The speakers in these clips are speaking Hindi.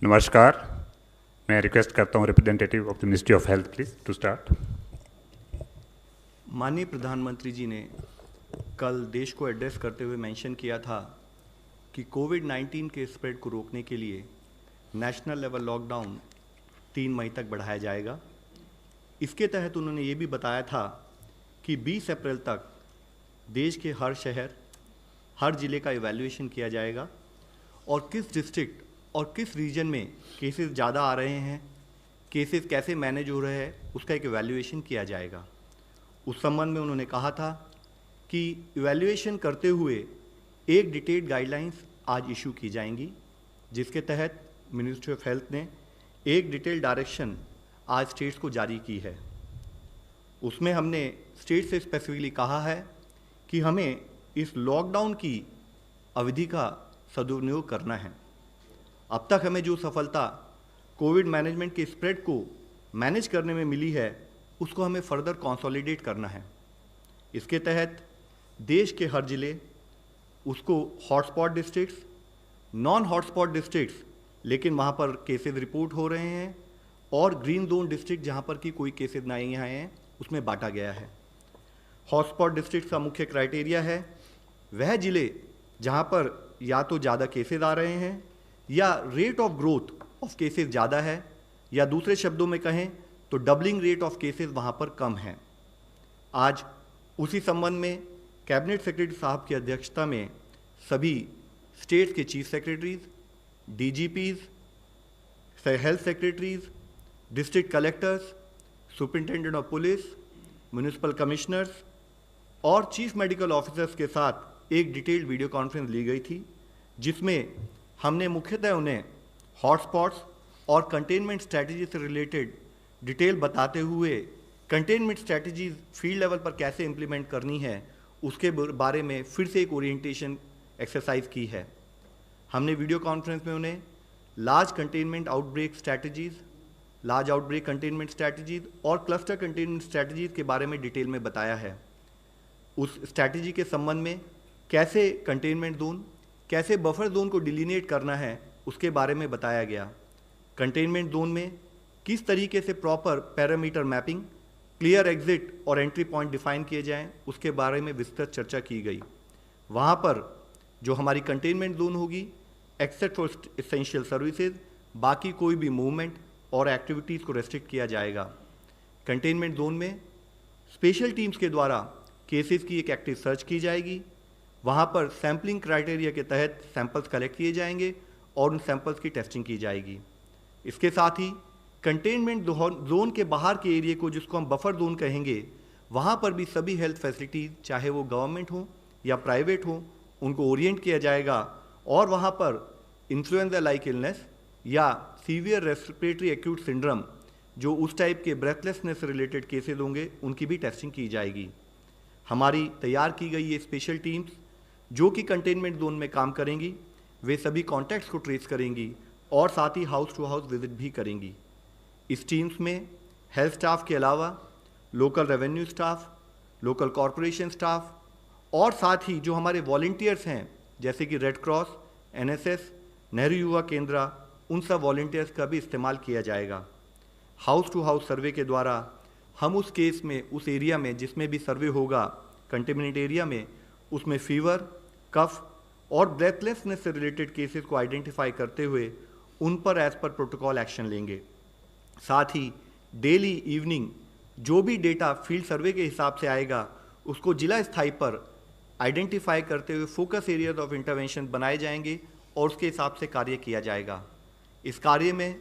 नमस्कार। मैं रिक्वेस्ट करता हूँ representative of the ministry of health please to start. माननीय प्रधानमंत्री जी ने कल देश को एड्रेस करते हुए मेंशन किया था कि कोविड-19 के स्प्रेड को रोकने के लिए नेशनल लेवल लॉकडाउन 3 मई तक बढ़ाया जाएगा। इसके तहत उन्होंने ये भी बताया था कि 20 अप्रैल तक देश के हर शहर, हर ज़िले का इवैल्यूएशन किया जाएगा और किस डिस्ट्रिक्ट और किस रीजन में केसेस ज़्यादा आ रहे हैं, केसेस कैसे मैनेज हो रहे हैं, उसका एक इवैल्यूएशन किया जाएगा। उस संबंध में उन्होंने कहा था कि इवैल्यूएशन करते हुए एक डिटेल्ड गाइडलाइंस आज इशू की जाएंगी, जिसके तहत मिनिस्ट्री ऑफ हेल्थ ने एक डिटेल्ड डायरेक्शन आज स्टेट्स को जारी की है। उसमें हमने स्टेट से स्पेसिफिकली कहा है कि हमें इस लॉकडाउन की अवधि का सदुपयोग करना है। अब तक हमें जो सफलता कोविड मैनेजमेंट के स्प्रेड को मैनेज करने में मिली है, उसको हमें फर्दर कंसोलिडेट करना है। इसके तहत देश के हर ज़िले, उसको hotspot districts, non hotspot districts लेकिन वहाँ पर केसेस रिपोर्ट हो रहे हैं, और ग्रीन जोन डिस्ट्रिक्ट जहाँ पर कि कोई केसेस नहीं आए हैं, उसमें बांटा गया है। हॉटस्पॉट डिस्ट्रिक्ट का मुख्य क्राइटेरिया है वह ज़िले जहाँ पर या तो ज़्यादा केसेस आ रहे हैं या rate of growth of cases ज़्यादा है, या दूसरे शब्दों में कहें तो डबलिंग रेट ऑफ केसेस वहाँ पर कम है। आज उसी संबंध में कैबिनेट सेक्रेटरी साहब की अध्यक्षता में सभी स्टेट्स के chief secretaries, DGPs, health secretaries, district collectors, superintendent of police, municipal commissioners और चीफ मेडिकल ऑफिसर्स के साथ एक डिटेल्ड वीडियो कॉन्फ्रेंस ली गई थी, जिसमें हमने मुख्यतः उन्हें हॉटस्पॉट्स और कंटेनमेंट स्ट्रैटेजी से रिलेटेड डिटेल बताते हुए कंटेनमेंट स्ट्रैटेजीज फील्ड लेवल पर कैसे इम्प्लीमेंट करनी है, उसके बारे में फिर से एक ओरिएंटेशन एक्सरसाइज की है। हमने वीडियो कॉन्फ्रेंस में उन्हें large containment outbreak strategies, large outbreak containment strategies और क्लस्टर कंटेनमेंट स्ट्रैटेजीज के बारे में डिटेल में बताया है। उस स्ट्रैटेजी के संबंध में कैसे कंटेनमेंट जोन, कैसे बफर जोन को डिलीनेट करना है, उसके बारे में बताया गया। कंटेनमेंट जोन में किस तरीके से proper parameter mapping, clear exit और एंट्री पॉइंट डिफाइन किए जाएं, उसके बारे में विस्तृत चर्चा की गई। वहाँ पर जो हमारी कंटेनमेंट जोन होगी, एक्सेप्ट फॉर एसेंशियल सर्विसेज, बाकी कोई भी मूवमेंट और एक्टिविटीज़ को रेस्ट्रिक्ट किया जाएगा। कंटेनमेंट जोन में स्पेशल टीम्स के द्वारा केसेस की एक एक्टिव सर्च की जाएगी। वहाँ पर सैम्पलिंग क्राइटेरिया के तहत सैंपल्स कलेक्ट किए जाएंगे और उन सैंपल्स की टेस्टिंग की जाएगी। इसके साथ ही कंटेनमेंट जोन के बाहर के एरिया को, जिसको हम बफर जोन कहेंगे, वहाँ पर भी सभी हेल्थ फैसिलिटीज़, चाहे वो गवर्नमेंट हो या प्राइवेट हो, उनको ओरिएंट किया जाएगा और वहाँ पर इन्फ्लुएंजा लाइक इलनेस या सीवियर रेस्पिरेटरी एक्यूट सिंड्रोम, जो उस टाइप के ब्रेथलेसनेस से रिलेटेड केसेज होंगे, उनकी भी टेस्टिंग की जाएगी। हमारी तैयार की गई ये स्पेशल टीम्स जो कि कंटेनमेंट जोन में काम करेंगी, वे सभी कॉन्टैक्ट्स को ट्रेस करेंगी और साथ ही हाउस टू हाउस विजिट भी करेंगी। इस टीम्स में हेल्थ स्टाफ के अलावा local revenue staff, local corporation staff और साथ ही जो हमारे वॉलंटियर्स हैं, जैसे कि रेड क्रॉस, एनएसएस, नेहरू युवा केंद्र, उन सब वॉलंटियर्स का भी इस्तेमाल किया जाएगा। हाउस टू हाउस सर्वे के द्वारा हम उस केस में, उस एरिया में जिसमें भी सर्वे होगा कंटेमिनेट एरिया में, उसमें फीवर, कफ और ब्रेथलेसनेस से रिलेटेड केसेस को आइडेंटिफाई करते हुए उन पर एज पर प्रोटोकॉल एक्शन लेंगे। साथ ही डेली इवनिंग जो भी डेटा फील्ड सर्वे के हिसाब से आएगा, उसको जिला स्थाई पर आइडेंटिफाई करते हुए फोकस एरियाज ऑफ इंटरवेंशन बनाए जाएंगे और उसके हिसाब से कार्य किया जाएगा। इस कार्य में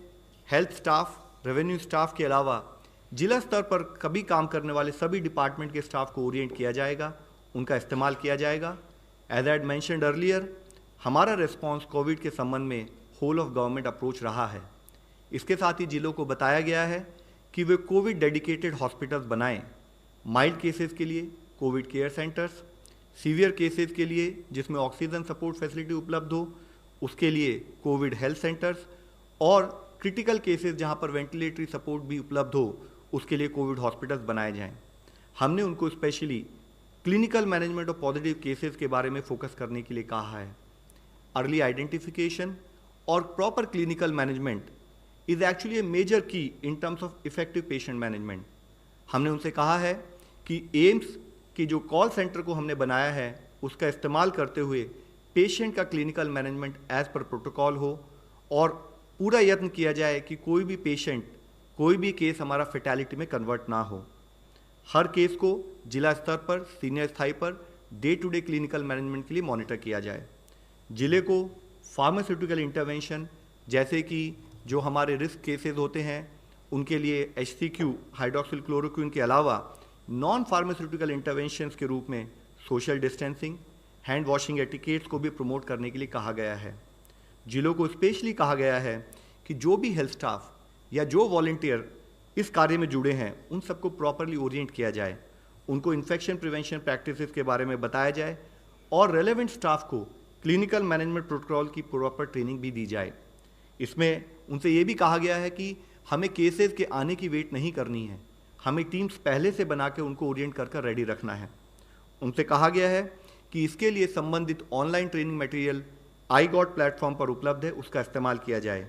हेल्थ स्टाफ, रेवेन्यू स्टाफ के अलावा जिला स्तर पर कभी काम करने वाले सभी डिपार्टमेंट के स्टाफ को ओरिएंट किया जाएगा, उनका इस्तेमाल किया जाएगा। एज आई मैंशनड अर्लियर, हमारा रिस्पॉन्स कोविड के संबंध में होल ऑफ गवर्नमेंट अप्रोच रहा है। इसके साथ ही जिलों को बताया गया है कि वे कोविड डेडिकेटेड हॉस्पिटल्स बनाएं, माइल्ड केसेस के लिए Covid care centres, severe cases के लिए जिसमें ऑक्सीजन सपोर्ट फैसिलिटी उपलब्ध हो, उसके लिए कोविड हेल्थ सेंटर्स, और क्रिटिकल केसेस जहां पर वेंटिलेटरी सपोर्ट भी उपलब्ध हो, उसके लिए कोविड हॉस्पिटल्स बनाए जाएं। हमने उनको specially clinical management of positive cases के बारे में फोकस करने के लिए कहा है। अर्ली आइडेंटिफिकेशन और proper clinical management is actually a major key in terms of effective patient management. हमने उनसे कहा है कि एम्स की जो कॉल सेंटर को हमने बनाया है उसका इस्तेमाल करते हुए पेशेंट का clinical management as per protocol हो और पूरा यत्न किया जाए कि कोई भी पेशेंट, कोई भी केस हमारा फेटैलिटी में कन्वर्ट ना हो। हर केस को जिला स्तर पर, सीनियर स्थाई पर day to day clinical management के लिए मॉनिटर किया जाए। जिले को फार्मास्यूटिकल इंटरवेंशन जैसे कि जो हमारे रिस्क केसेस होते हैं उनके लिए HCQ हाइड्रोक्सिल क्लोरोक्विन के अलावा नॉन फार्मास्यूटिकल इंटरवेंशंस के रूप में social distancing, hand washing etiquettes को भी प्रमोट करने के लिए कहा गया है। जिलों को स्पेशली कहा गया है कि जो भी हेल्थ स्टाफ या जो वॉलंटियर इस कार्य में जुड़े हैं उन सबको प्रॉपरली ओरिएंट किया जाए, उनको इन्फेक्शन प्रिवेंशन प्रैक्टिसेस के बारे में बताया जाए और रेलेवेंट स्टाफ को क्लिनिकल मैनेजमेंट प्रोटोकॉल की प्रॉपर ट्रेनिंग भी दी जाए। इसमें उनसे ये भी कहा गया है कि हमें केसेस के आने की वेट नहीं करनी है, हमें टीम्स पहले से बना के उनको ओरिएंट कर रेडी रखना है। उनसे कहा गया है कि इसके लिए संबंधित online training material iGOT platform पर उपलब्ध है, उसका इस्तेमाल किया जाए।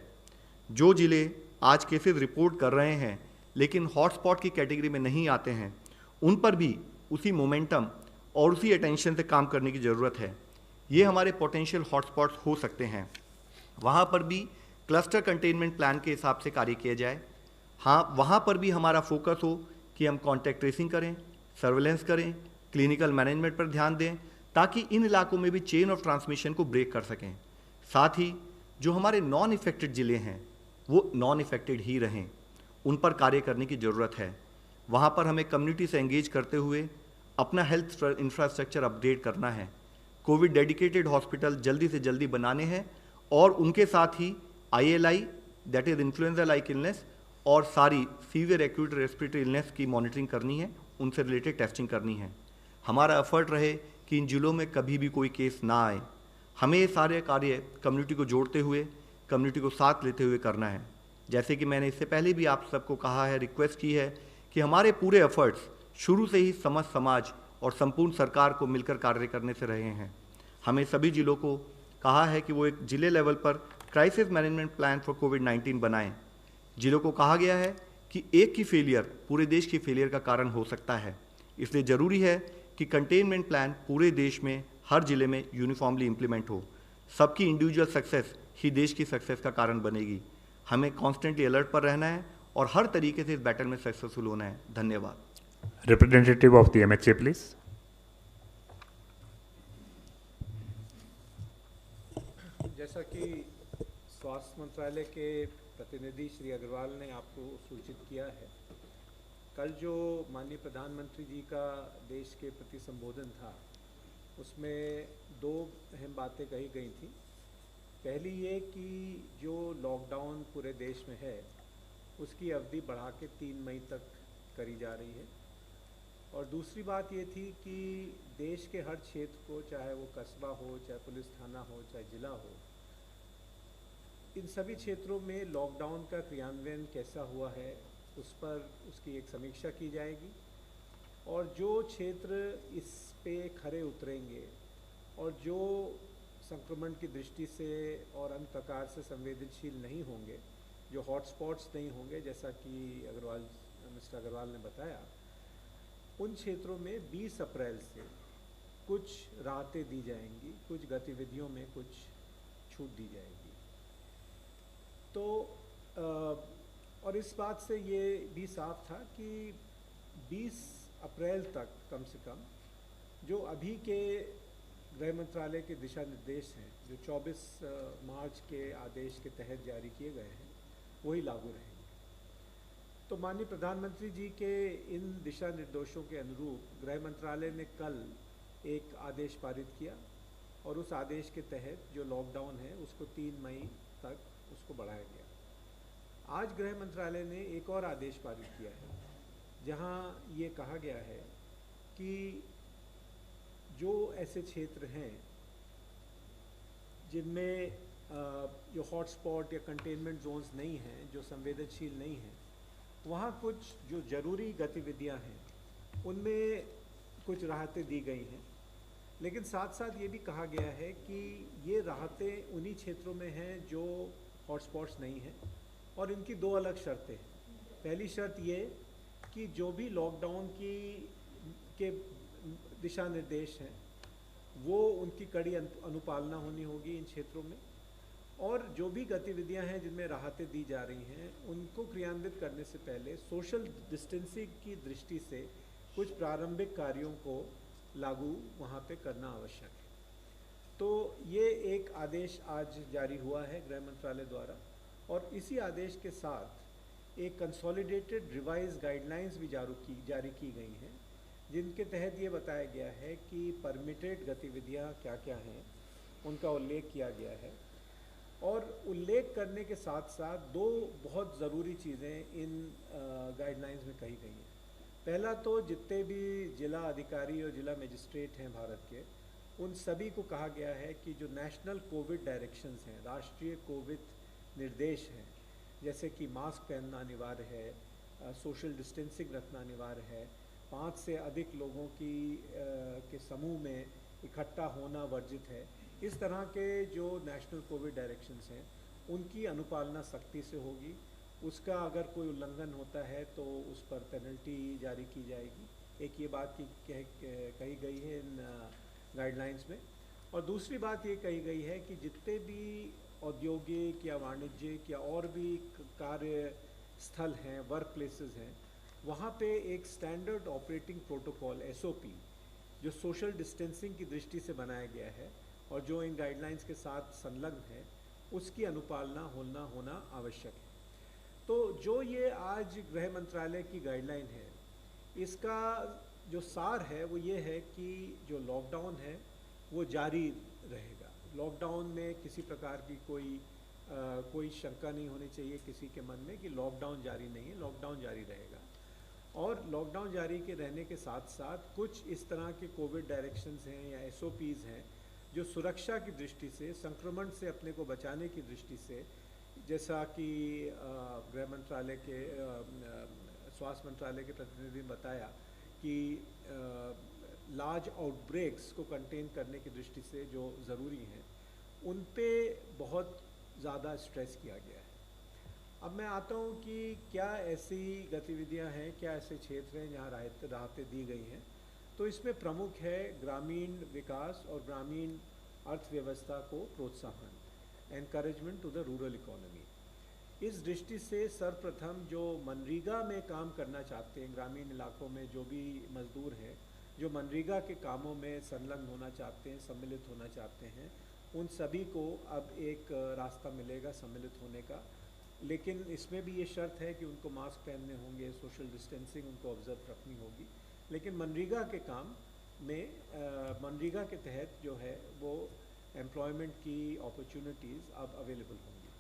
जो जिले आज केसेस रिपोर्ट कर रहे हैं लेकिन हॉटस्पॉट की कैटेगरी में नहीं आते हैं, उन पर भी उसी मोमेंटम और उसी अटेंशन से काम करने की ज़रूरत है। ये हमारे पोटेंशियल हॉटस्पॉट्स हो सकते हैं, वहाँ पर भी क्लस्टर कंटेनमेंट प्लान के हिसाब से कार्य किया जाए। हाँ, वहाँ पर भी हमारा फोकस हो कि हम कॉन्टैक्ट ट्रेसिंग करें, सर्वेलेंस करें, क्लिनिकल मैनेजमेंट पर ध्यान दें ताकि इन इलाकों में भी चेन ऑफ ट्रांसमिशन को ब्रेक कर सकें। साथ ही जो हमारे नॉन इफेक्टेड ज़िले हैं वो नॉन इफेक्टेड ही रहें, उन पर कार्य करने की ज़रूरत है। वहाँ पर हमें कम्युनिटी से एंगेज करते हुए अपना हेल्थ इंफ्रास्ट्रक्चर अपडेट करना है। कोविड डेडिकेटेड हॉस्पिटल जल्दी से जल्दी बनाने हैं और उनके साथ ही ILI that is influenza like illness और सारी सीवियर एक्यूट रेस्पिरेटरी इलनेस की मॉनिटरिंग करनी है, उनसे रिलेटेड टेस्टिंग करनी है। हमारा एफर्ट रहे कि इन जिलों में कभी भी कोई केस ना आए। हमें ये सारे कार्य कम्युनिटी को जोड़ते हुए, कम्युनिटी को साथ लेते हुए करना है। जैसे कि मैंने इससे पहले भी आप सबको कहा है, रिक्वेस्ट की है कि हमारे पूरे एफर्ट्स शुरू से ही समस्त समाज और संपूर्ण सरकार को मिलकर कार्य करने से रहे हैं। हमें सभी जिलों को कहा है कि वो एक जिले लेवल पर क्राइसिस मैनेजमेंट प्लान फॉर कोविड-19 बनाएं। जिलों को कहा गया है कि एक की फेलियर पूरे देश की फेलियर का कारण हो सकता है, इसलिए ज़रूरी है कि कंटेनमेंट प्लान पूरे देश में हर जिले में यूनिफॉर्मली इम्प्लीमेंट हो। सबकी इंडिविजुअल सक्सेस ही देश की सक्सेस का कारण बनेगी। हमें कॉन्स्टेंटली अलर्ट पर रहना है और हर तरीके से इस बैटल में सक्सेसफुल होना है। धन्यवाद। Representative of the MHA please. जैसा कि स्वास्थ्य मंत्रालय के प्रतिनिधि श्री अग्रवाल ने आपको सूचित किया है, कल जो माननीय प्रधानमंत्री जी का देश के प्रति संबोधन था उसमें दो अहम बातें कही गई थी। पहली ये कि जो लॉकडाउन पूरे देश में है उसकी अवधि बढ़ा के 3 मई तक करी जा रही है, और दूसरी बात ये थी कि देश के हर क्षेत्र को, चाहे वो कस्बा हो, चाहे पुलिस थाना हो, चाहे जिला हो, इन सभी क्षेत्रों में लॉकडाउन का क्रियान्वयन कैसा हुआ है उस पर उसकी एक समीक्षा की जाएगी, और जो क्षेत्र इस पे खरे उतरेंगे और जो संक्रमण की दृष्टि से और अन्य प्रकार से संवेदनशील नहीं होंगे, जो हॉटस्पॉट्स नहीं होंगे, जैसा कि मिस्टर अग्रवाल ने बताया, उन क्षेत्रों में 20 अप्रैल से कुछ राहतें दी जाएंगी, कुछ गतिविधियों में कुछ छूट दी जाएगी। तो और इस बात से ये भी साफ था कि 20 अप्रैल तक कम से कम जो अभी के गृह मंत्रालय के दिशा निर्देश हैं, जो 24 मार्च के आदेश के तहत जारी किए गए हैं, वही लागू रहेंगे। तो माननीय प्रधानमंत्री जी के इन दिशा निर्देशों के अनुरूप गृह मंत्रालय ने कल एक आदेश पारित किया, और उस आदेश के तहत जो लॉकडाउन है उसको 3 मई तक उसको बढ़ाया गया। आज गृह मंत्रालय ने एक और आदेश पारित किया है जहां ये कहा गया है कि जो ऐसे क्षेत्र हैं जिनमें जो हॉटस्पॉट या कंटेनमेंट जोन्स नहीं हैं, जो संवेदनशील नहीं हैं, वहाँ कुछ जो ज़रूरी गतिविधियाँ हैं उनमें कुछ राहतें दी गई हैं, लेकिन साथ साथ ये भी कहा गया है कि ये राहतें उन्हीं क्षेत्रों में हैं जो हॉटस्पॉट्स नहीं हैं, और इनकी दो अलग शर्तें हैं। पहली शर्त ये कि जो भी लॉकडाउन के दिशा निर्देश हैं वो उनकी कड़ी अनुपालना होनी होगी इन क्षेत्रों में, और जो भी गतिविधियां हैं जिनमें राहतें दी जा रही हैं उनको क्रियान्वित करने से पहले सोशल डिस्टेंसिंग की दृष्टि से कुछ प्रारंभिक कार्यों को लागू वहाँ पे करना आवश्यक है। तो ये एक आदेश आज जारी हुआ है गृह मंत्रालय द्वारा, और इसी आदेश के साथ एक कंसोलिडेटेड रिवाइज गाइडलाइंस भी जारी की गई हैं, जिनके तहत ये बताया गया है कि परमिटेड गतिविधियाँ क्या क्या हैं उनका उल्लेख किया गया है। और उल्लेख करने के साथ साथ दो बहुत ज़रूरी चीज़ें इन गाइडलाइंस में कही गई हैं। पहला तो जितने भी जिला अधिकारी और जिला मजिस्ट्रेट हैं भारत के, उन सभी को कहा गया है कि जो नेशनल कोविड डायरेक्शंस हैं, राष्ट्रीय कोविड निर्देश हैं, जैसे कि मास्क पहनना अनिवार्य है, सोशल डिस्टेंसिंग रखना अनिवार्य है, 5 से अधिक लोगों के समूह में इकट्ठा होना वर्जित है, इस तरह के जो नेशनल कोविड डायरेक्शंस हैं उनकी अनुपालना सख्ती से होगी। उसका अगर कोई उल्लंघन होता है तो उस पर पेनल्टी जारी की जाएगी। एक ये बात कही गई है इन गाइडलाइंस में। और दूसरी बात ये कही गई है कि जितने भी औद्योगिक या वाणिज्यिक या और भी कार्य स्थल हैं, वर्क प्लेसेस हैं, वहाँ पे एक स्टैंडर्ड ऑपरेटिंग प्रोटोकॉल SOP जो सोशल डिस्टेंसिंग की दृष्टि से बनाया गया है और जो इन गाइडलाइंस के साथ संलग्न है, उसकी अनुपालना होना आवश्यक है। तो जो ये आज गृह मंत्रालय की गाइडलाइन है, इसका जो सार है वो ये है कि जो लॉकडाउन है वो जारी रहेगा। लॉकडाउन में किसी प्रकार की कोई शंका नहीं होनी चाहिए किसी के मन में कि लॉकडाउन जारी नहीं है, लॉकडाउन जारी रहेगा। और लॉकडाउन जारी के रहने के साथ साथ कुछ इस तरह के कोविड डायरेक्शंस हैं या SOPs हैं जो सुरक्षा की दृष्टि से, संक्रमण से अपने को बचाने की दृष्टि से, जैसा कि गृह मंत्रालय के स्वास्थ्य मंत्रालय के प्रतिनिधि ने बताया कि लार्ज आउटब्रेक्स को कंटेन करने की दृष्टि से जो ज़रूरी हैं, उन पे बहुत ज़्यादा स्ट्रेस किया गया है। अब मैं आता हूँ कि क्या ऐसी गतिविधियाँ हैं, क्या ऐसे क्षेत्र हैं जहाँ राहतें दी गई हैं। तो इसमें प्रमुख है ग्रामीण विकास और ग्रामीण अर्थव्यवस्था को प्रोत्साहन, encouragement to the rural economy. इस दृष्टि से सर्वप्रथम जो मनरेगा में काम करना चाहते हैं, ग्रामीण इलाकों में जो भी मजदूर हैं जो मनरेगा के कामों में संलग्न होना चाहते हैं, सम्मिलित होना चाहते हैं, उन सभी को अब एक रास्ता मिलेगा सम्मिलित होने का। लेकिन इसमें भी ये शर्त है कि उनको मास्क पहनने होंगे, सोशल डिस्टेंसिंग उनको ऑब्जर्व रखनी होगी। लेकिन मनरेगा के काम में मनरेगा के तहत जो है वो एम्प्लॉयमेंट की अपॉर्चुनिटीज़ अब अवेलेबल होंगी।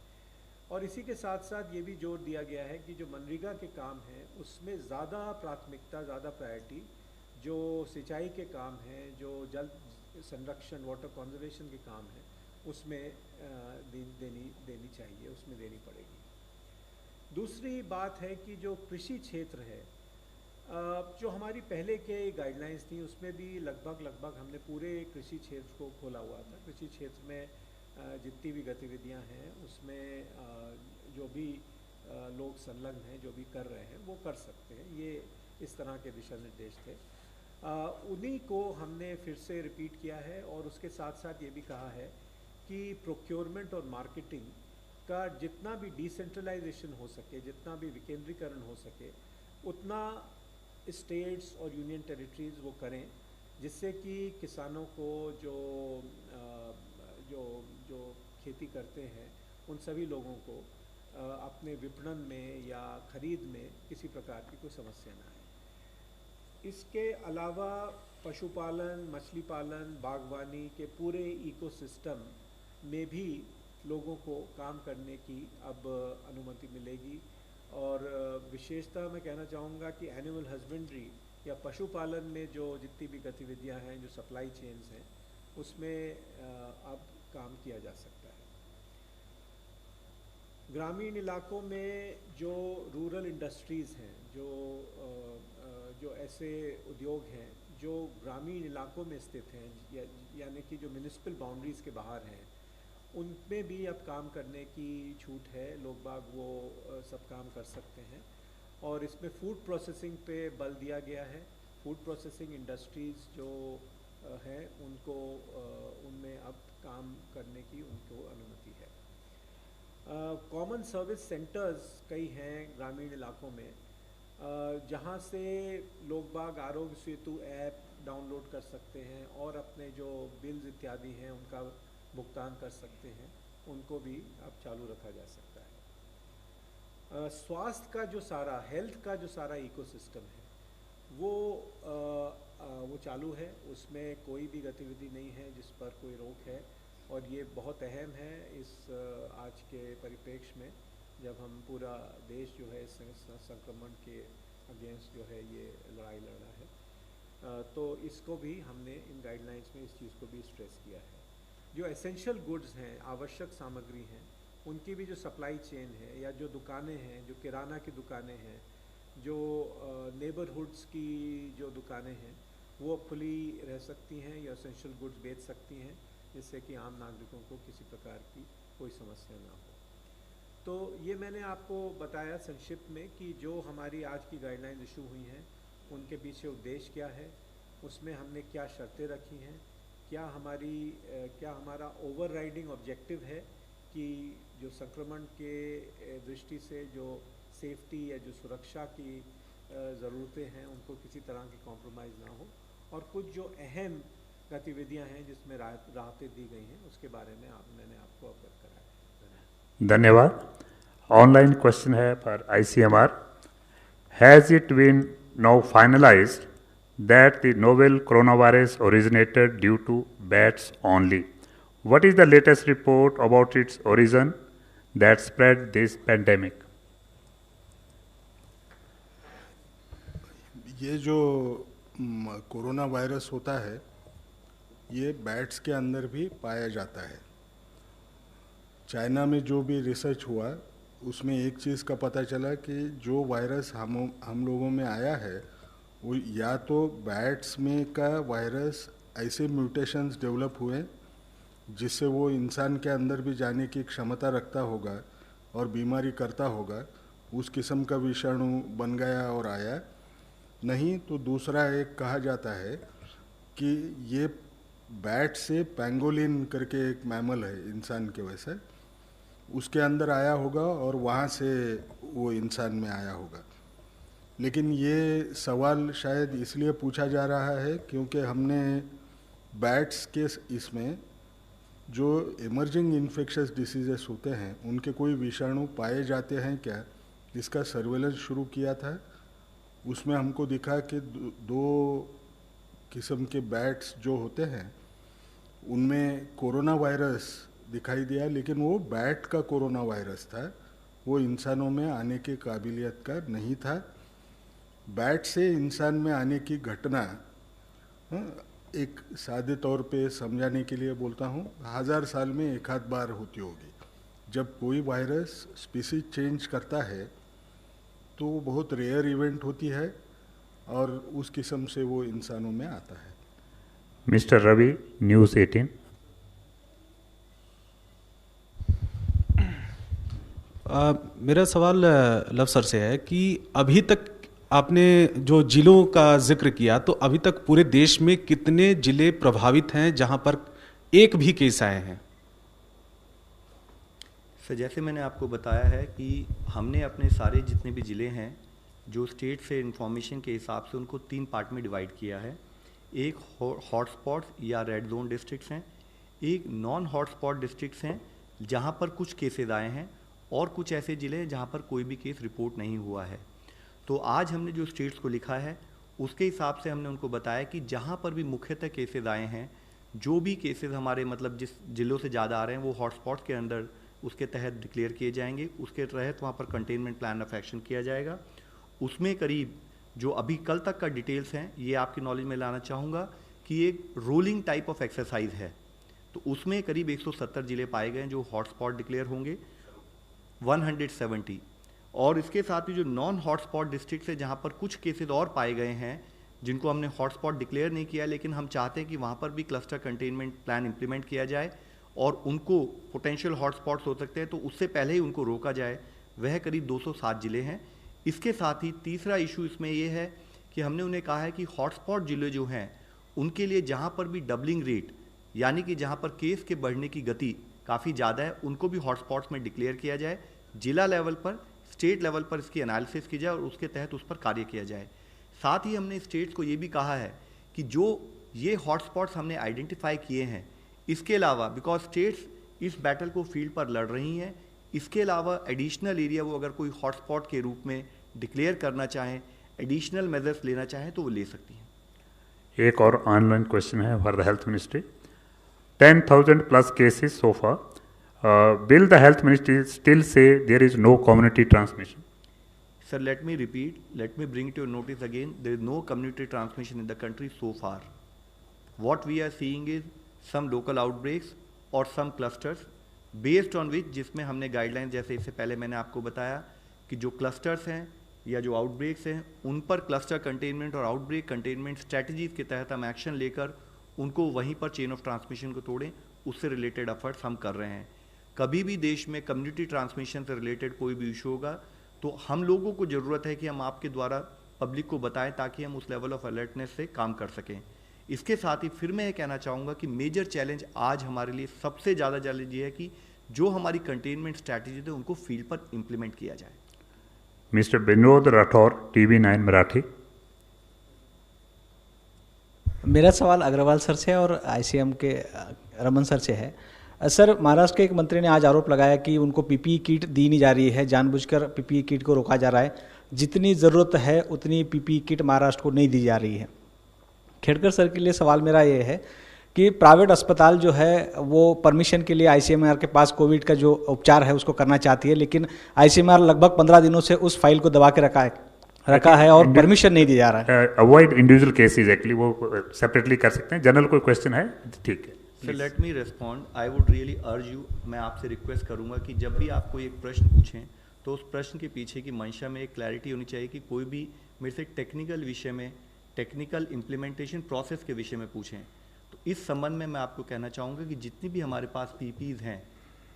और इसी के साथ साथ ये भी जोर दिया गया है कि जो मनरेगा के काम हैं उसमें ज़्यादा प्राथमिकता, ज़्यादा प्रायोरिटी जो सिंचाई के काम हैं, जो जल संरक्षण, वाटर कंजर्वेशन के काम हैं, उसमें देनी चाहिए, उसमें देनी पड़ेगी। दूसरी बात है कि जो कृषि क्षेत्र है, जो हमारी पहले के गाइडलाइंस थी उसमें भी लगभग हमने पूरे कृषि क्षेत्र को खोला हुआ था। कृषि क्षेत्र में जितनी भी गतिविधियां हैं उसमें जो भी लोग संलग्न हैं, जो भी कर रहे हैं वो कर सकते हैं। ये इस तरह के दिशा निर्देश थे, उन्हीं को हमने फिर से रिपीट किया है। और उसके साथ साथ ये भी कहा है कि प्रोक्योरमेंट और मार्केटिंग का जितना भी डिसेंट्रलाइजेशन हो सके, जितना भी विकेंद्रीकरण हो सके, उतना स्टेट्स और यूनियन टेरिटरीज़ वो करें, जिससे कि किसानों को जो खेती करते हैं उन सभी लोगों को अपने विपणन में या खरीद में किसी प्रकार की कोई समस्या ना आए। इसके अलावा पशुपालन, मछली पालन, बागवानी के पूरे इकोसिस्टम में भी लोगों को काम करने की अब अनुमति मिलेगी। और विशेषतः मैं कहना चाहूँगा कि एनिमल हस्बेंड्री या पशुपालन में जो जितनी भी गतिविधियां हैं, जो सप्लाई चेन्स हैं, उसमें अब काम किया जा सकता है। ग्रामीण इलाकों में जो रूरल इंडस्ट्रीज़ हैं, जो ऐसे उद्योग हैं जो ग्रामीण इलाकों में स्थित हैं यानी कि जो म्यूनिसिपल बाउंड्रीज़ के बाहर हैं, उनमें भी अब काम करने की छूट है। लोग बाग वो सब काम कर सकते हैं और इसमें फूड प्रोसेसिंग पे बल दिया गया है। फूड प्रोसेसिंग इंडस्ट्रीज़ जो हैं उनको उनमें अब काम करने की उनको अनुमति है। कॉमन सर्विस सेंटर्स कई हैं ग्रामीण इलाकों में, जहाँ से लोग बाग आरोग्य सेतु ऐप डाउनलोड कर सकते हैं और अपने जो बिल्स इत्यादि हैं उनका भुगतान कर सकते हैं, उनको भी अब चालू रखा जा सकता है। स्वास्थ्य का जो सारा हेल्थ का जो सारा इकोसिस्टम है वो चालू है, उसमें कोई भी गतिविधि नहीं है जिस पर कोई रोक है और ये बहुत अहम है इस आज के परिप्रेक्ष्य में, जब हम पूरा देश जो है संक्रमण के अगेंस्ट जो है ये लड़ाई लड़ रहा है। तो इसको भी हमने इन गाइडलाइंस में इस चीज़ को भी स्ट्रेस किया है। जो एसेंशियल गुड्स हैं, आवश्यक सामग्री हैं, उनकी भी जो सप्लाई चेन है या जो दुकानें हैं, जो किराना की दुकानें हैं, जो नेबरहुड्स की जो दुकानें हैं, वो खुली रह सकती हैं या एसेंशियल गुड्स बेच सकती हैं, जिससे कि आम नागरिकों को किसी प्रकार की कोई समस्या ना हो। तो ये मैंने आपको बताया संक्षिप्त में कि जो हमारी आज की गाइडलाइंस इशू हुई हैं उनके पीछे उद्देश्य क्या है, उसमें हमने क्या शर्तें रखी हैं, क्या हमारा ओवरराइडिंग ऑब्जेक्टिव है कि जो संक्रमण के दृष्टि से जो सेफ्टी या जो सुरक्षा की ज़रूरतें हैं उनको किसी तरह की कॉम्प्रोमाइज़ ना हो, और कुछ जो अहम गतिविधियां हैं जिसमें राहतें दी गई हैं उसके बारे में मैंने आपको अवगत कराया। धन्यवाद। ऑनलाइन क्वेश्चन है for ICMR। Has it been now finalised that the novel coronavirus originated due to bats only? What is the latest report about its origin that spread this pandemic? ये जो कोरोना वायरस होता है ये बैट्स के अंदर भी पाया जाता है। चाइना में जो भी रिसर्च हुआ उसमें एक चीज़ का पता चला कि जो वायरस हम लोगों में आया है वो या तो बैट्स में का वायरस ऐसे म्यूटेशंस डेवलप हुए जिससे वो इंसान के अंदर भी जाने की क्षमता रखता होगा और बीमारी करता होगा, उस किस्म का विषाणु बन गया और आया। नहीं तो दूसरा एक कहा जाता है कि ये बैट से पैंगोलिन करके एक मैमल है इंसान के वैसे, उसके अंदर आया होगा और वहाँ से वो इंसान में आया होगा। लेकिन ये सवाल शायद इसलिए पूछा जा रहा है क्योंकि हमने बैट्स के इसमें जो इमर्जिंग इन्फेक्शस डिसीजेस होते हैं उनके कोई विषाणु पाए जाते हैं क्या, इसका सर्वेलेंस शुरू किया था। उसमें हमको दिखा कि दो किस्म के बैट्स जो होते हैं उनमें कोरोना वायरस दिखाई दिया, लेकिन वो बैट का कोरोना वायरस था, वो इंसानों में आने की काबिलियत का नहीं था। बैट से इंसान में आने की घटना एक सादे तौर पे समझाने के लिए बोलता हूँ, 1000 साल में एक आध बार होती होगी। जब कोई वायरस स्पीसीज चेंज करता है तो वो बहुत रेयर इवेंट होती है और उस किस्म से वो इंसानों में आता है। Mister Ravi, News 18। मेरा सवाल लव सर से है कि अभी तक आपने जो जिलों का जिक्र किया, तो अभी तक पूरे देश में कितने जिले प्रभावित हैं जहां पर एक भी केस आए हैं? सर, जैसे मैंने आपको बताया है कि हमने अपने सारे जितने भी ज़िले हैं जो स्टेट से इंफॉर्मेशन के हिसाब से उनको 3 पार्ट में डिवाइड किया है। एक हॉटस्पॉट्स या रेड जोन डिस्ट्रिक्ट्स हैं, एक नॉन हॉटस्पॉट डिस्ट्रिक्ट्स हैं जहां पर कुछ केसेस आए हैं, और कुछ ऐसे ज़िले हैं जहां पर कोई भी केस रिपोर्ट नहीं हुआ है। तो आज हमने जो स्टेट्स को लिखा है उसके हिसाब से हमने उनको बताया कि जहां पर भी मुख्यतः केसेस आए हैं, जो भी केसेस हमारे मतलब जिस जिलों से ज़्यादा आ रहे हैं वो हॉटस्पॉट के अंदर उसके तहत डिक्लेयर किए जाएंगे, उसके तहत वहाँ पर कंटेनमेंट प्लान ऑफ एक्शन किया जाएगा। उसमें करीब जो अभी कल तक का डिटेल्स हैं ये आपकी नॉलेज में लाना चाहूँगा कि एक रोलिंग टाइप ऑफ एक्सरसाइज है, तो उसमें करीब 170 ज़िले पाए गए जो हॉटस्पॉट डिक्लेयर होंगे, 170। और इसके साथ ही जो नॉन हॉटस्पॉट डिस्ट्रिक्ट है जहाँ पर कुछ केसेस और पाए गए हैं, जिनको हमने हॉटस्पॉट डिक्लेयर नहीं किया, लेकिन हम चाहते हैं कि वहाँ पर भी क्लस्टर कंटेनमेंट प्लान इंप्लीमेंट किया जाए और उनको पोटेंशियल हॉटस्पॉट्स हो सकते हैं तो उससे पहले ही उनको रोका जाए। वह करीब 207 ज़िले हैं। इसके साथ ही तीसरा इशू इसमें यह है कि हमने उन्हें कहा है कि हॉटस्पॉट ज़िले जो हैं उनके लिए जहाँ पर भी डबलिंग रेट, यानी कि जहाँ पर केस के बढ़ने की गति काफ़ी ज़्यादा है, उनको भी हॉटस्पॉट्स में डिक्लेयर किया जाए। जिला लेवल पर, स्टेट लेवल पर इसकी एनालिसिस की जाए और उसके तहत उस पर कार्य किया जाए। साथ ही हमने स्टेट्स को ये भी कहा है कि जो ये हॉटस्पॉट्स हमने आइडेंटिफाई किए हैं, इसके अलावा बिकॉज स्टेट्स इस बैटल को फील्ड पर लड़ रही हैं, इसके अलावा एडिशनल एरिया वो अगर कोई हॉटस्पॉट के रूप में डिक्लेयर करना चाहें, एडिशनल मेजर्स लेना चाहें तो वो ले सकती हैं। एक और ऑनलाइन क्वेश्चन है for the health ministry. 10,000 plus cases so far, will the health ministry still say there is no community transmission? Sir, let me repeat, let me bring it to your notice again. There is no community transmission in the country so far. What we are seeing is some local outbreaks और some clusters based on which, जिसमें हमने गाइडलाइन, जैसे इससे पहले मैंने आपको बताया कि जो क्लस्टर्स हैं या जो आउटब्रेक्स हैं उन पर क्लस्टर कंटेनमेंट और आउटब्रेक कंटेनमेंट स्ट्रैटेजीज के तहत हम एक्शन लेकर उनको वहीं पर चेन ऑफ ट्रांसमिशन को तोड़ें, उससे रिलेटेड एफर्ट्स हम कर रहे हैं। कभी भी देश में कम्युनिटी ट्रांसमिशन से रिलेटेड कोई भी इशू होगा तो हम लोगों को ज़रूरत है कि हम आपके द्वारा पब्लिक को बताएं ताकि हम उस लेवल ऑफ अलर्टनेस से काम कर सकें। इसके साथ ही फिर मैं ये कहना चाहूँगा कि मेजर चैलेंज आज हमारे लिए सबसे ज़्यादा चैलेंज ये है कि जो हमारी कंटेनमेंट स्ट्रैटेजी थे उनको फील्ड पर इम्प्लीमेंट किया जाए। Mister Vinod Rathore, TV9 Marathi. मेरा सवाल अग्रवाल सर से और ICM के रमन सर से है। सर, महाराष्ट्र के एक मंत्री ने आज आरोप लगाया कि उनको PPE किट दी नहीं जा रही है, जानबूझकर PPE किट को रोका जा रहा है। जितनी ज़रूरत है उतनी PPE किट महाराष्ट्र को नहीं दी जा रही है। खेड़कर सर के लिए सवाल मेरा ये है कि प्राइवेट अस्पताल जो है वो परमिशन के लिए ICMR के पास कोविड का जो उपचार है उसको करना चाहती है, लेकिन ICMR लगभग 15 दिनों से उस फाइल को दबा के रखा है और परमिशन नहीं दिया जा रहा है। अवॉइड इंडिविजुअल केसेस, एक्चुअली वो सेपरेटली कर सकते हैं। जनरल कोई क्वेश्चन है, ठीक है। Sir, let me respond. I would really urge you, मैं आपसे रिक्वेस्ट करूंगा कि जब भी आप कोई एक प्रश्न पूछें तो उस प्रश्न के पीछे की मंशा में एक क्लैरिटी होनी चाहिए कि कोई भी मेरे से टेक्निकल विषय में, टेक्निकल इम्प्लीमेंटेशन प्रोसेस के विषय में पूछें। तो इस संबंध में मैं आपको कहना चाहूँगा कि जितनी भी हमारे पास PPEs हैं,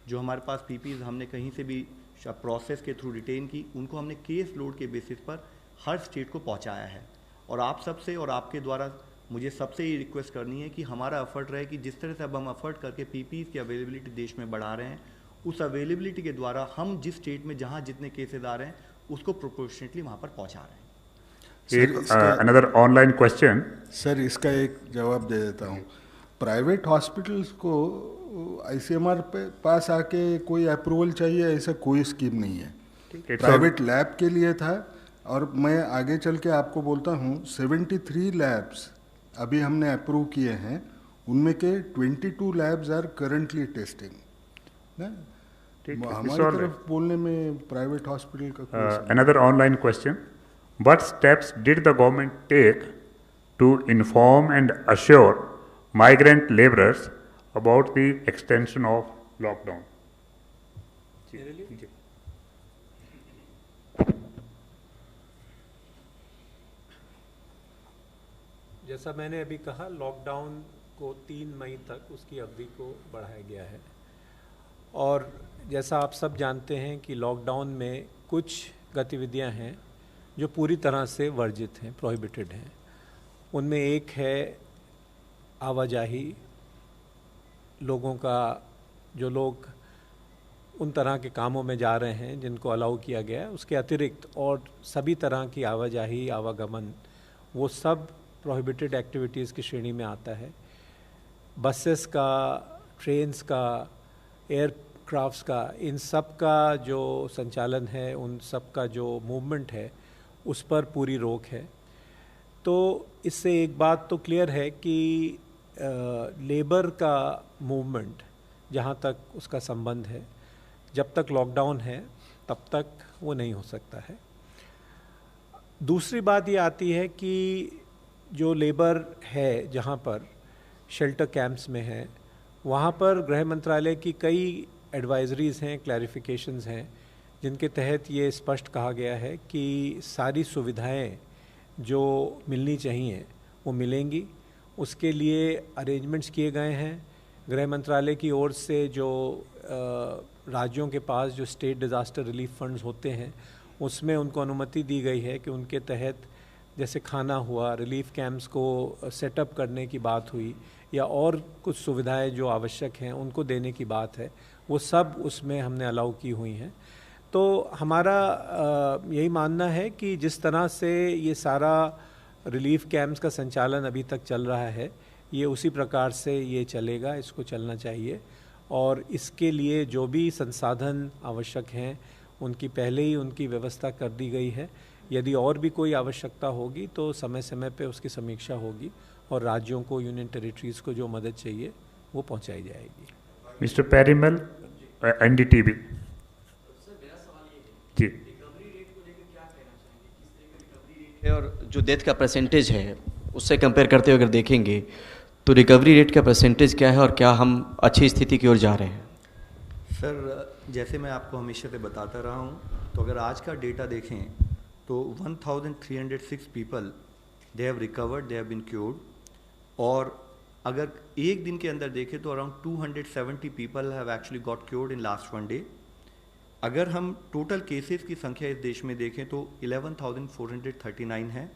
जो हमारे पास PPEs हमने कहीं से भी प्रोसेस के थ्रू रिटेन की, उनको हमने केस लोड के बेसिस पर हर स्टेट को पहुँचाया है। और आप सबसे और आपके द्वारा मुझे सबसे ये रिक्वेस्ट करनी है कि हमारा एफर्ट रहे कि जिस तरह से अब हम एफर्ट करके PPEs की अवेलेबिलिटी देश में बढ़ा रहे हैं, उस अवेलेबिलिटी के द्वारा हम जिस स्टेट में जहाँ जितने केसेस आ रहे हैं उसको प्रोपोर्शनेटली वहाँ पर पहुँचा रहे हैं। Another online question. सर, इसका एक जवाब दे देता हूँ। प्राइवेट हॉस्पिटल्स को ICMR पे पास आके कोई अप्रूवल चाहिए, ऐसा कोई स्कीम नहीं है। प्राइवेट लैब के लिए था और मैं आगे चल के आपको बोलता हूँ 73 लैब्स अभी हमने अप्रूव किए हैं, उनमें के 22 लैब्स आर करंटली टेस्टिंग ना। हमारी तरफ बोलने में प्राइवेट हॉस्पिटल का another online question. What steps did the government take to inform and assure migrant laborers about the extension of lockdown? जैसा मैंने अभी कहा, लॉकडाउन को 3 मई तक उसकी अवधि को बढ़ाया गया है और जैसा आप सब जानते हैं कि लॉकडाउन में कुछ गतिविधियां हैं जो पूरी तरह से वर्जित हैं, प्रोहिबिटेड हैं। उनमें एक है आवाजाही, लोगों का, जो लोग उन तरह के कामों में जा रहे हैं जिनको अलाउ किया गया है, उसके अतिरिक्त और सभी तरह की आवाजाही, आवागमन, वो सब प्रोहिबिटेड एक्टिविटीज़ की श्रेणी में आता है। बसेस का, ट्रेन्स का, एयरक्राफ्ट्स का, इन सब का जो संचालन है, उन सब का जो मूवमेंट है, उस पर पूरी रोक है। तो इससे एक बात तो क्लियर है कि लेबर का मूवमेंट, जहाँ तक उसका संबंध है, जब तक लॉकडाउन है तब तक वो नहीं हो सकता है। दूसरी बात ये आती है कि जो लेबर है जहाँ पर शेल्टर कैंप्स में है, वहाँ पर गृह मंत्रालय की कई एडवाइजरीज़ हैं, क्लैरिफिकेशंस हैं, जिनके तहत ये स्पष्ट कहा गया है कि सारी सुविधाएं जो मिलनी चाहिए वो मिलेंगी। उसके लिए अरेंजमेंट्स किए गए हैं। गृह मंत्रालय की ओर से जो राज्यों के पास जो स्टेट डिज़ास्टर रिलीफ फंड्स होते हैं उसमें उनको अनुमति दी गई है कि उनके तहत जैसे खाना हुआ, रिलीफ कैंप्स को सेटअप करने की बात हुई या और कुछ सुविधाएं जो आवश्यक हैं उनको देने की बात है, वो सब उसमें हमने अलाउ की हुई हैं। तो हमारा यही मानना है कि जिस तरह से ये सारा रिलीफ कैंप्स का संचालन अभी तक चल रहा है ये उसी प्रकार से ये चलेगा, इसको चलना चाहिए। और इसके लिए जो भी संसाधन आवश्यक हैं उनकी पहले ही उनकी व्यवस्था कर दी गई है। यदि और भी कोई आवश्यकता होगी तो समय समय पे उसकी समीक्षा होगी और राज्यों को, यूनियन टेरिटरीज को जो मदद चाहिए वो पहुंचाई जाएगी। मिस्टर पेरीमल, एनडीटीवी जी। और जो डेथ का परसेंटेज है उससे कंपेयर करते हुए अगर देखेंगे तो रिकवरी रेट का परसेंटेज क्या है और क्या हम अच्छी स्थिति की ओर जा रहे हैं? सर, जैसे मैं आपको हमेशा से बताता रहा हूँ, तो अगर आज का डेटा देखें तो 1306 people they have recovered, they have been cured. और अगर एक दिन के अंदर देखें तो around 270 people have actually got cured in last one day. अगर हम टोटल केसेस की संख्या इस देश में देखें तो 11,439 है।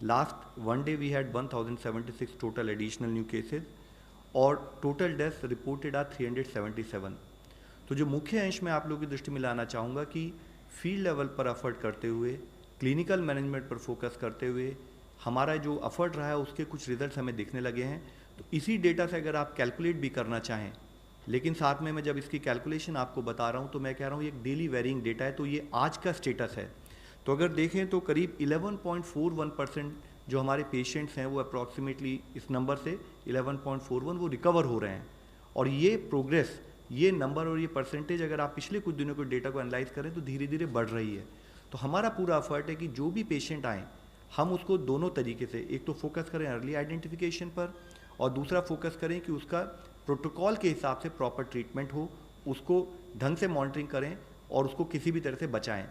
Last one day we had 1,076 total additional new cases और टोटल डेथ्स रिपोर्टेड आर 377। तो जो मुख्य अंश मैं आप लोगों की दृष्टि में लाना चाहूँगा कि फील्ड लेवल पर एफर्ट करते हुए, क्लिनिकल मैनेजमेंट पर फोकस करते हुए हमारा जो एफर्ट रहा है उसके कुछ रिजल्ट्स हमें दिखने लगे हैं। तो इसी डेटा से अगर आप कैलकुलेट भी करना चाहें, लेकिन साथ में मैं जब इसकी कैलकुलेशन आपको बता रहा हूँ तो मैं कह रहा हूँ ये एक डेली वेरिंग डेटा है, तो ये आज का स्टेटस है। तो अगर देखें तो करीब 11.41% जो हमारे पेशेंट्स हैं वो अप्रॉक्सीमेटली इस नंबर से 11.41 वो रिकवर हो रहे हैं। और ये प्रोग्रेस, ये नंबर और ये परसेंटेज अगर आप पिछले कुछ दिनों के डेटा को एनालाइज करें तो धीरे धीरे बढ़ रही है। तो हमारा पूरा एफर्ट है कि जो भी पेशेंट आएँ हम उसको दोनों तरीके से, एक तो फोकस करें अर्ली आइडेंटिफिकेशन पर और दूसरा फोकस करें कि उसका प्रोटोकॉल के हिसाब से प्रॉपर ट्रीटमेंट हो, उसको ढंग से मॉनिटरिंग करें और उसको किसी भी तरह से बचाएं।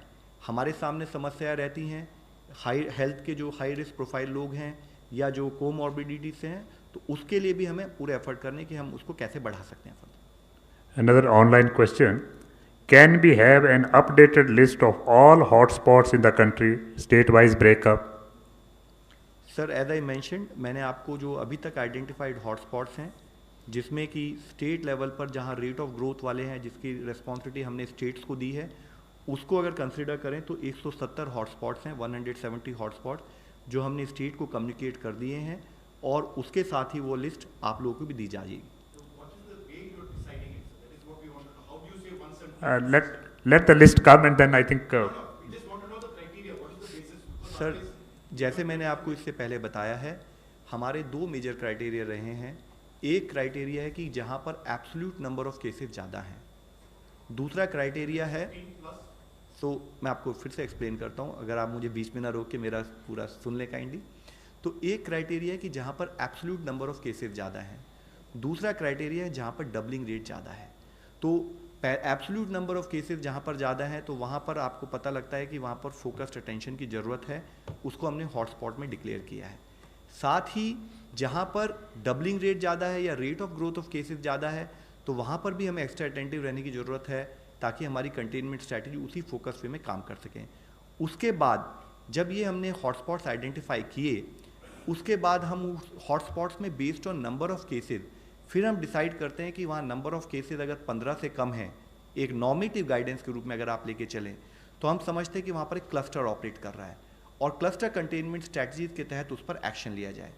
हमारे सामने समस्याएं रहती हैं हाई हेल्थ के, जो हाई रिस्क प्रोफाइल लोग हैं या जो कोमॉर्बिडिटी से हैं, तो उसके लिए भी हमें पूरे एफर्ट करने कि हम उसको कैसे बढ़ा सकते हैं। Another online question: Can we have an updated list of all hotspots in the country, state-wise breakup? Sir, as I mentioned, मैंने आपको जो अभी तक आइडेंटिफाइड हॉटस्पॉट्स हैं जिसमें कि स्टेट लेवल पर जहां रेट ऑफ ग्रोथ वाले हैं, जिसकी रिस्पॉन्सिबिलिटी हमने स्टेट्स को दी है, उसको अगर कंसिडर करें तो 170 हॉटस्पॉट्स हैं, 170 हॉटस्पॉट जो हमने स्टेट को कम्युनिकेट कर दिए हैं और उसके साथ ही वो लिस्ट आप लोगों को भी दी जाएगी। Let the list come and then I think. Sir, जैसे मैंने आपको इससे पहले बताया है, हमारे दो मेजर क्राइटेरिया रहे हैं। एक क्राइटेरिया है कि जहां पर एब्सोल्यूट नंबर ऑफ केसेस ज़्यादा हैं, दूसरा क्राइटेरिया है, तो मैं आपको फिर से एक्सप्लेन करता हूं, अगर आप मुझे बीच में ना रोक के मेरा पूरा सुन लें काइंडली। तो एक क्राइटेरिया है कि जहां पर एब्सोल्यूट नंबर ऑफ केसेस ज़्यादा हैं, दूसरा क्राइटेरिया है जहां पर डबलिंग रेट ज़्यादा है। तो एब्सोल्यूट नंबर ऑफ केसेस जहाँ पर ज़्यादा है तो वहाँ पर आपको पता लगता है कि वहाँ पर फोकस्ड अटेंशन की ज़रूरत है, उसको हमने हॉटस्पॉट में डिक्लेयर किया है। साथ ही जहाँ पर डबलिंग रेट ज़्यादा है या rate of growth of cases ज़्यादा है तो वहाँ पर भी हमें एक्स्ट्रा अटेंटिव रहने की ज़रूरत है ताकि हमारी कंटेनमेंट स्ट्रैटेजी उसी फोकस वे में काम कर सकें। उसके बाद जब ये हमने हॉटस्पॉट्स आइडेंटिफाई किए, उसके बाद हम हॉटस्पॉट्स में based on number of cases फिर हम डिसाइड करते हैं कि वहाँ नंबर ऑफ केसेस अगर 15 से कम है, एक नॉर्मेटिव गाइडेंस के रूप में अगर आप लेके चलें, तो हम समझते हैं कि वहाँ पर एक क्लस्टर ऑपरेट कर रहा है और क्लस्टर कंटेनमेंट स्ट्रैटेजीज के तहत उस पर एक्शन लिया जाए।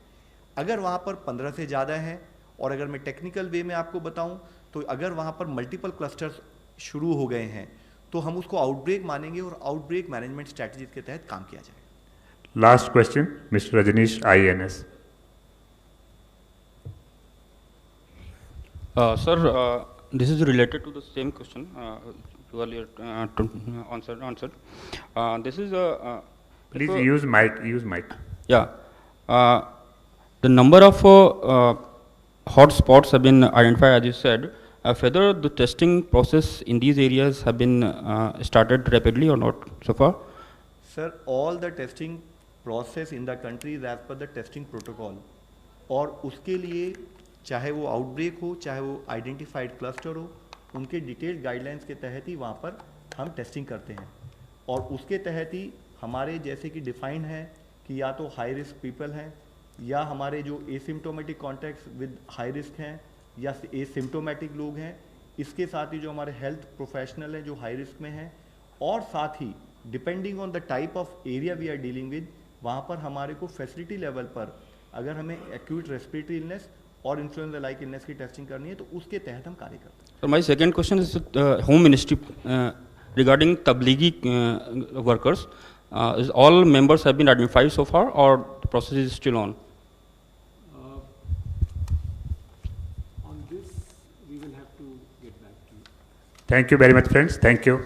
अगर वहाँ पर 15 से ज़्यादा है, और अगर मैं टेक्निकल वे में आपको बताऊँ तो अगर वहाँ पर मल्टीपल क्लस्टर्स शुरू हो गए हैं तो हम उसको आउटब्रेक मानेंगे और आउटब्रेक मैनेजमेंट स्ट्रैटेजीज के तहत काम किया जाएगा। Last question, Mister Rajnish, INS। Sir, this is related to the same question you earlier answered. This is Please use mic. Use mic. Yeah. The number of hot spots have been identified, as you said. Whether the testing process in these areas have been started rapidly or not so far? Sir, all the testing process in the country is as per the testing protocol. और उसके लिए चाहे वो आउटब्रेक हो, चाहे वो आइडेंटिफाइड क्लस्टर हो, उनके डिटेल्ड गाइडलाइंस के तहत ही वहाँ पर हम टेस्टिंग करते हैं। और उसके तहत ही हमारे जैसे कि डिफाइंड है कि या तो हाई रिस्क पीपल हैं, या हमारे जो asymptomatic contacts with high risk हैं, या एसिम्टोमेटिक लोग हैं, इसके साथ ही जो हमारे हेल्थ प्रोफेशनल हैं जो हाई रिस्क में हैं, और साथ ही depending on the type of area we are dealing with, वहाँ पर हमारे को फैसिलिटी लेवल पर अगर हमें एक्यूट रेस्पिरेटरी इलनेस और इन्फ्लुएंजा लाइक इलनेस की टेस्टिंग करनी है तो उसके तहत हम कार्य करते हैं। So my second question is Home Ministry regarding Tablighi workers. Is all members have been identified so far, or the process is still on? On this, we will have to get back to you. Thank you very much, friends. Thank you.